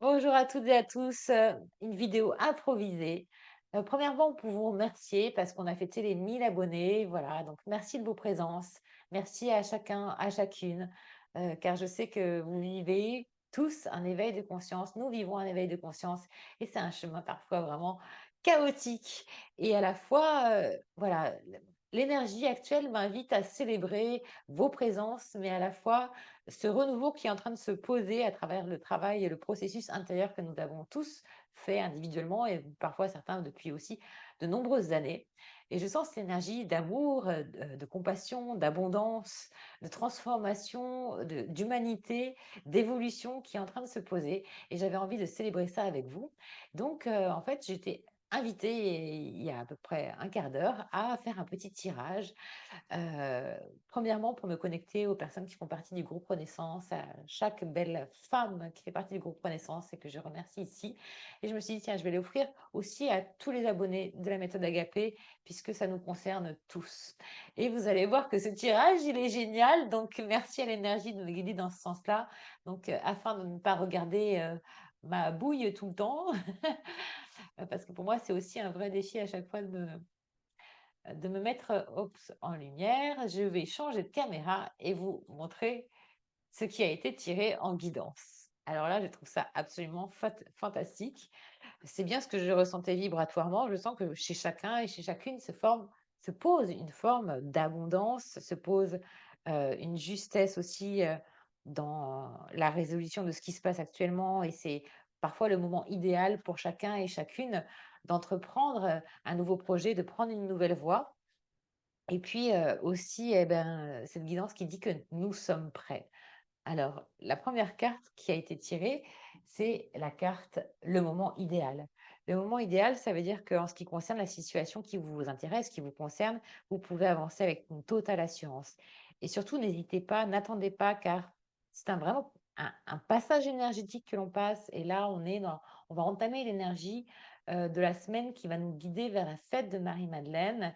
Bonjour à toutes et à tous, une vidéo improvisée. Premièrement, pour vous remercier parce qu'on a fêté les 1000 abonnés, voilà, donc merci de vos présences. Merci à chacun, à chacune, car je sais que vous vivez tous un éveil de conscience. Nous vivons un éveil de conscience et c'est un chemin parfois vraiment chaotique et à la fois, voilà, l'énergie actuelle m'invite à célébrer vos présences, mais à la fois ce renouveau qui est en train de se poser à travers le travail et le processus intérieur que nous avons tous fait individuellement et parfois certains depuis aussi de nombreuses années. Et je sens cette énergie d'amour, de compassion, d'abondance, de transformation, d'humanité, d'évolution qui est en train de se poser. Et j'avais envie de célébrer ça avec vous. Donc, en fait, j'étais invitée il y a à peu près un quart d'heure à faire un petit tirage. Heu, Premièrement, pour me connecter aux personnes qui font partie du groupe Renaissance, à chaque belle femme qui fait partie du groupe Renaissance et que je remercie ici. Et je me suis dit: «Tiens, je vais l'offrir aussi à tous les abonnés de la méthode Agapé puisque ça nous concerne tous». Et vous allez voir que ce tirage, il est génial, donc merci à l'énergie de me guider dans ce sens-là. Donc, afin de ne pas regarder, ma bouille tout le temps, parce que pour moi, c'est aussi un vrai défi à chaque fois de me mettre, en lumière. Je vais changer de caméra et vous montrer ce qui a été tiré en guidance. Alors là, je trouve ça absolument fantastique. C'est bien ce que je ressentais vibratoirement. Je sens que chez chacun et chez chacune se pose une forme d'abondance, se pose, une justesse aussi, dans la résolution de ce qui se passe actuellement et c'est parfois le moment idéal pour chacun et chacune d'entreprendre, un nouveau projet, de prendre une nouvelle voie et puis, aussi, eh ben, cette guidance qui dit que nous sommes prêts. Alors, la première carte qui a été tirée, c'est la carte «Le moment idéal». Le moment idéal, ça veut dire qu'en ce qui concerne la situation qui vous intéresse, qui vous concerne, vous pouvez avancer avec une totale assurance et surtout n'hésitez pas, n'attendez pas car c'est vraiment un passage énergétique que l'on passe et là, on va entamer l'énergie, de la semaine qui va nous guider vers la fête de Marie-Madeleine.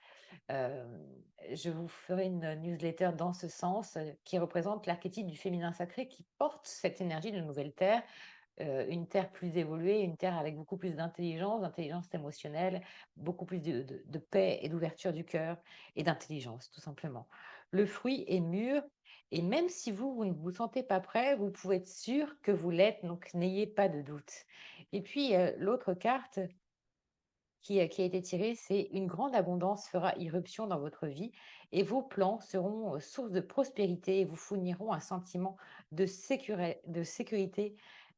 Hem, je vous ferai une newsletter dans ce sens, qui représente l'archétype du féminin sacré qui porte cette énergie de nouvelle terre, une terre plus évoluée, une terre avec beaucoup plus d'intelligence, d'intelligence émotionnelle, beaucoup plus de paix et d'ouverture du cœur et d'intelligence, tout simplement. Le fruit est mûr et même si vous ne vous sentez pas prêt, vous pouvez être sûr que vous l'êtes, donc n'ayez pas de doute. Et puis, l'autre carte qui a été tiré, c'est: «Une grande abondance fera irruption dans votre vie et vos plans seront, source de prospérité et vous fourniront un sentiment de sécurité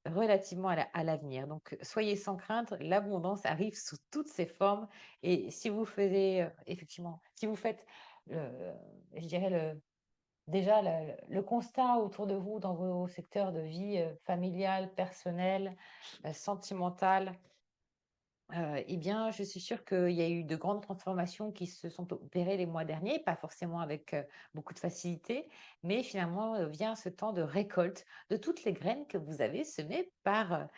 relativement à l'avenir». Donc, soyez sans crainte, l'abondance arrive sous toutes ses formes et si vous faisiez, effectivement, si vous faites le je dirais déjà le constat autour de vous dans vos secteurs de vie, familiale, personnelle, sentimentale. Eh bien, je suis sûre qu'il y a eu de grandes transformations qui se sont opérées les mois derniers, pas forcément avec, beaucoup de facilité, mais finalement, vient ce temps de récolte de toutes les graines que vous avez semées par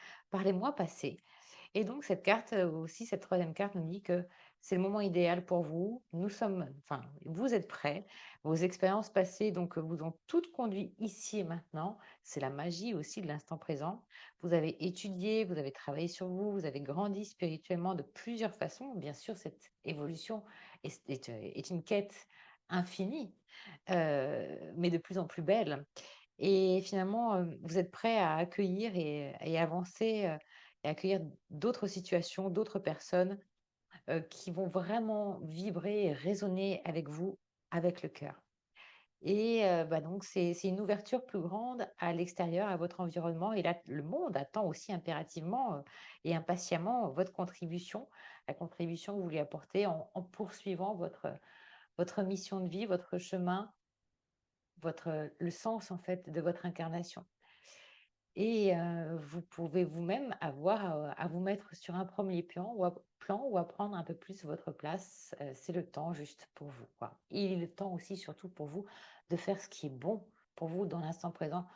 les mois passés. Et donc cette carte, aussi, cette troisième carte nous dit que c'est le moment idéal pour vous. Vous êtes prêts. Vos expériences passées donc, vous ont toutes conduit ici et maintenant. C'est la magie aussi de l'instant présent. Vous avez étudié, vous avez travaillé sur vous, vous avez grandi spirituellement de plusieurs façons. Bien sûr, cette évolution est une quête infinie, mais de plus en plus belle. Et finalement, vous êtes prêt à accueillir et avancer, et accueillir d'autres situations, d'autres personnes, qui vont vraiment vibrer et résonner avec vous, avec le cœur. Et bah, donc c'est une ouverture plus grande à l'extérieur, à votre environnement et là, le monde attend aussi impérativement, et impatiemment votre contribution, la contribution que vous lui apportez en poursuivant votre mission de vie, votre chemin, le sens en fait de votre incarnation. Et vous pouvez vous-même avoir, à vous mettre sur un premier plan ou à prendre un peu plus votre place, c'est le temps juste pour vous, quoi. Il est le temps aussi surtout pour vous de faire ce qui est bon pour vous dans l'instant présent,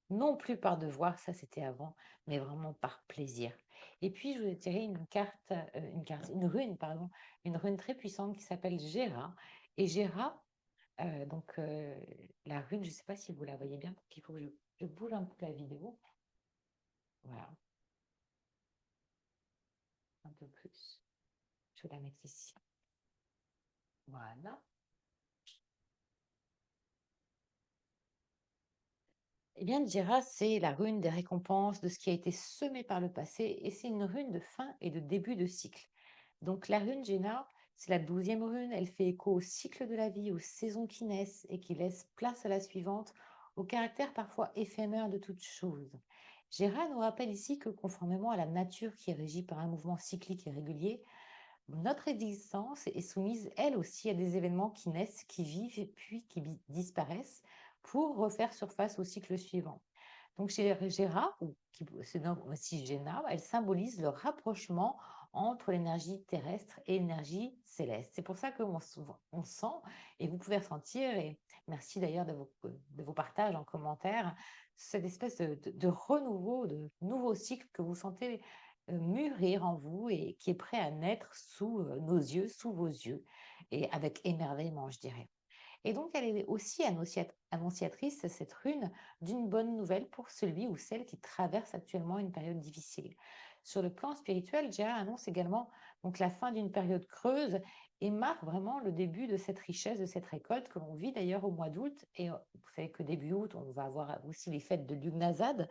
non plus par devoir, ça c'était avant, mais vraiment par plaisir. Et puis je vous ai tiré une rune pardon, une rune très puissante qui s'appelle Gera et Gera, donc la rune, je ne sais pas si vous la voyez bien, donc il faut que je bouge un peu la vidéo. Voilà. peu plus. Je vais la mettre ici. Voilà. Eh bien, Djira, c'est la rune des récompenses de ce qui a été semé par le passé et c'est une rune de fin et de début de cycle. Donc, la rune Jéna, c'est la 12e rune. Elle fait écho au cycle de la vie, aux saisons qui naissent et qui laissent place à la suivante, au caractère parfois éphémère de toute chose. Jéra nous rappelle ici que, conformément à la nature qui est régie par un mouvement cyclique et régulier, notre existence est soumise, elle aussi, à des événements qui naissent, qui vivent, et puis qui disparaissent pour refaire surface au cycle suivant. Donc, chez Gérard, ou qui se nomme aussi Géna, elle symbolise le rapprochement entre l'énergie terrestre et l'énergie céleste. C'est pour ça qu'on on sent, et vous pouvez ressentir, et merci d'ailleurs de vos partages en commentaire, cette espèce de renouveau, de nouveau cycle que vous sentez mûrir en vous et qui est prêt à naître sous nos yeux, sous vos yeux, et avec émerveillement, je dirais. Et donc, elle est aussi annonciatrice, cette rune, d'une bonne nouvelle pour celui ou celle qui traverse actuellement une période difficile. Sur le plan spirituel, Jia annonce également donc la fin d'une période creuse et marque vraiment le début de cette richesse, de cette récolte que l'on vit d'ailleurs au mois d'août. Et vous savez que début août, on va avoir aussi les fêtes de Lugnasad,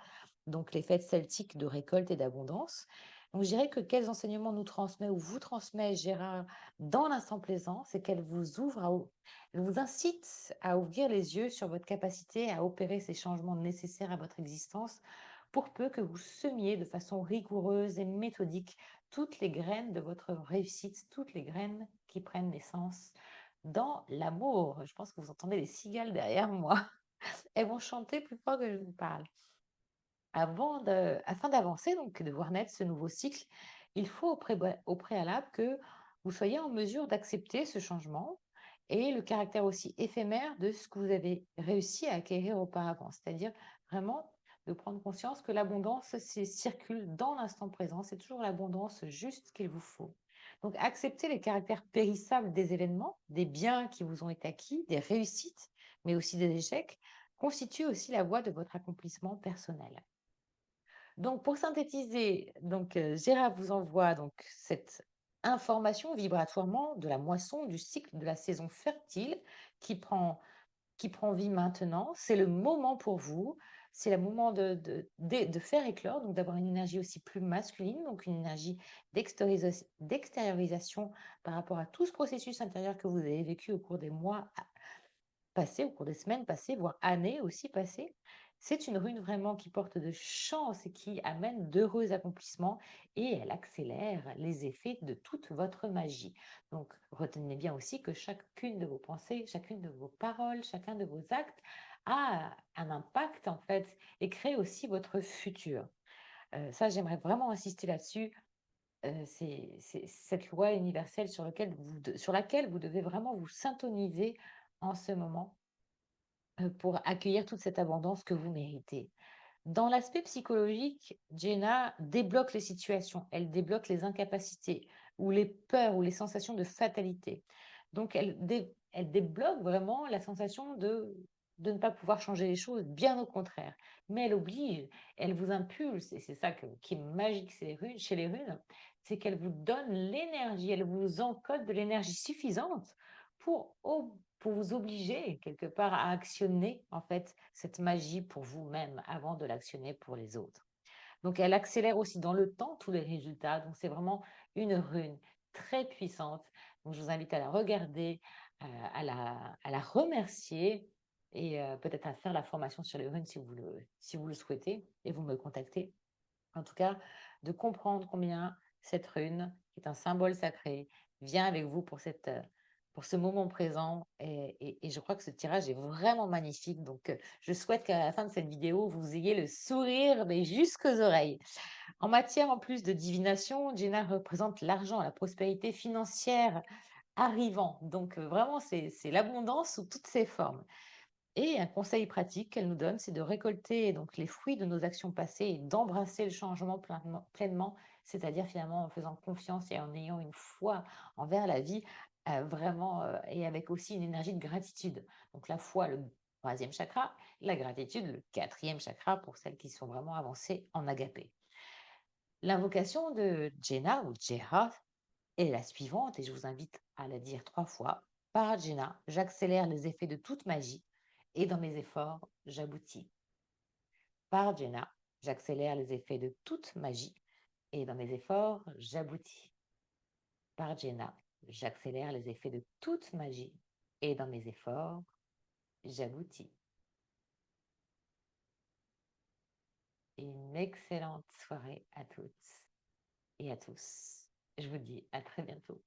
donc les fêtes celtiques de récolte et d'abondance. Donc, je dirais que quels enseignements nous transmet ou vous transmet Gérard dans l'instant présent, c'est qu'elle vous ouvre elle vous incite à ouvrir les yeux sur votre capacité à opérer ces changements nécessaires à votre existence pour peu que vous semiez de façon rigoureuse et méthodique toutes les graines de votre réussite, toutes les graines qui prennent naissance dans l'amour. Je pense que vous entendez les cigales derrière moi. Elles vont chanter plus fort que je vous parle. Afin d'avancer, donc de voir naître ce nouveau cycle, il faut au préalable que vous soyez en mesure d'accepter ce changement et le caractère aussi éphémère de ce que vous avez réussi à acquérir auparavant. C'est-à-dire vraiment de prendre conscience que l'abondance circule dans l'instant présent. C'est toujours l'abondance juste qu'il vous faut. Donc accepter les caractères périssables des événements, des biens qui vous ont été acquis, des réussites, mais aussi des échecs, constitue aussi la voie de votre accomplissement personnel. Donc, pour synthétiser, Gérard vous envoie donc cette information vibratoirement de la moisson, du cycle de la saison fertile qui prend, qui prend vie maintenant. C'est le moment pour vous. C'est le moment de faire éclore, donc d'avoir une énergie aussi plus masculine, donc une énergie d'extériorisation par rapport à tout ce processus intérieur que vous avez vécu au cours des mois passées, au cours des semaines passées, voire années aussi passées. C'est une rune vraiment qui porte de chance et qui amène d'heureux accomplissements et elle accélère les effets de toute votre magie. Donc, retenez bien aussi que chacune de vos pensées, chacune de vos paroles, chacun de vos actes a un impact en fait et crée aussi votre futur. Ça, j'aimerais vraiment insister là-dessus. C'est cette loi universelle sur laquelle vous devez vraiment vous syntoniser en ce moment pour accueillir toute cette abondance que vous méritez. Dans l'aspect psychologique, Jenna débloque les situations, elle débloque les incapacités ou les peurs ou les sensations de fatalité. Donc, elle débloque vraiment la sensation de ne pas pouvoir changer les choses, bien au contraire. Mais elle oblige, elle vous impulse, et c'est ça qui est magique chez les runes, c'est qu'elle vous donne l'énergie, elle vous encode de l'énergie suffisante pour, pour vous obliger quelque part à actionner en fait cette magie pour vous-même avant de l'actionner pour les autres. Donc elle accélère aussi dans le temps tous les résultats. Donc c'est vraiment une rune très puissante. Donc je vous invite à la regarder, à la remercier et peut-être à faire la formation sur les runes si vous le souhaitez et vous me contactez. En tout cas, de comprendre combien cette rune, qui est un symbole sacré, vient avec vous pour ce moment présent. Et je crois que ce tirage est vraiment magnifique. Donc, je souhaite qu'à la fin de cette vidéo, vous ayez le sourire, mais jusqu'aux oreilles. En matière, en plus de divination, Jenna représente l'argent, la prospérité financière arrivant. Donc, vraiment, c'est l'abondance sous toutes ses formes. Et un conseil pratique qu'elle nous donne, c'est de récolter donc les fruits de nos actions passées et d'embrasser le changement pleinement, c'est-à-dire finalement en faisant confiance et en ayant une foi envers la vie, vraiment, et avec aussi une énergie de gratitude. Donc la foi, le troisième chakra, la gratitude, le quatrième chakra pour celles qui sont vraiment avancées en agapé. L'invocation de Jenna ou Jeha est la suivante et je vous invite à la dire 3 fois. Par Jenna, j'accélère les effets de toute magie et dans mes efforts, j'aboutis. Par Jenna, j'accélère les effets de toute magie et dans mes efforts, j'aboutis. Par Jenna, j'accélère les effets de toute magie et dans mes efforts, j'aboutis. Une excellente soirée à toutes et à tous. Je vous dis à très bientôt.